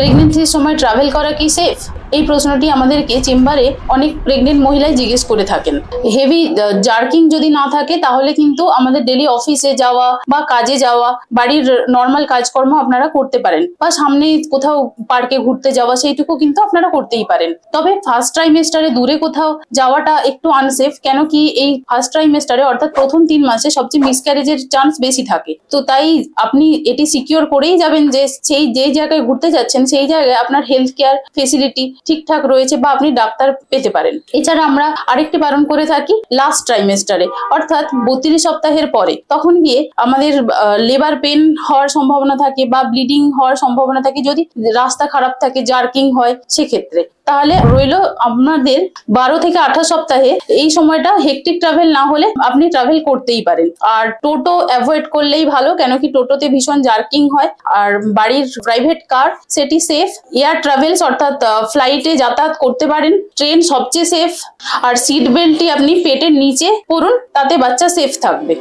প্রেগনেন্সির সময় ট্রাভেল করা কি সেফ? এই প্রশ্নটি আমাদেরকে চেম্বারে অনেক প্রেগনেন্ট মহিলাই জিজ্ঞেস করে থাকেন। হেভি জার্কিং যদি না থাকে তাহলে কিন্তু আমাদের ডেলি অফিসে যাওয়া বা কাজে যাওয়া, বাড়ির নর্মাল কাজকর্ম আপনারা করতে পারেন, বা সামনে কোথাও পার্কে ঘুরতে যাওয়া সেইটুকু কিন্তু আপনারা করতেই পারেন। তবে ফার্স্ট ট্রাইমেস্টারে দূরে কোথাও যাওয়াটা একটু আনসেফ, কেন কি এই ফার্স্ট ট্রাইমেস্টারে অর্থাৎ প্রথম 3 মাসে সবচেয়ে মিসক্যারেজের চান্স বেশি থাকে। তো তাই আপনি এটি সিকিউর করেই যাবেন যে সেই যে জায়গায় ঘুরতে যাচ্ছেন সেই জায়গায় আপনার হেলথ কেয়ার ফেসিলিটি ঠিকঠাক রয়েছে বা আপনি ডাক্তার পেতে পারেন। এছাড়া আমরা আরেকটি বারণ করে থাকি লাস্ট ট্রাইমেস্টারে, অর্থাৎ 32 সপ্তাহের পরে। তখন গিয়ে আমাদের লেবার পেন হওয়ার সম্ভাবনা থাকে বা ব্লিডিং হওয়ার সম্ভাবনা থাকে যদি রাস্তা খারাপ থাকে, জার্কিং হয় সেক্ষেত্রে। তাহলে রইল আপনাদের 12 থেকে 28 সপ্তাহে এই সময়টা হেকটিক ট্রাভেল না হলে আপনি ট্রাভেল করতেই পারেন। আর টোটো অ্যাভয়েড করলেই ভালো, কেন কি টোটোতে ভীষণ জার্কিং হয়। আর বাড়ির প্রাইভেট কার সেটি সেফ। এয়ার ট্রাভেলস অর্থাৎ ফ্লাইটে যাতায়াত করতে পারেন, ট্রেন সবচেয়ে সেফ। আর সিট বেল্টটি আপনি পেটের নিচে পরুন, তাতে বাচ্চা সেফ থাকবে।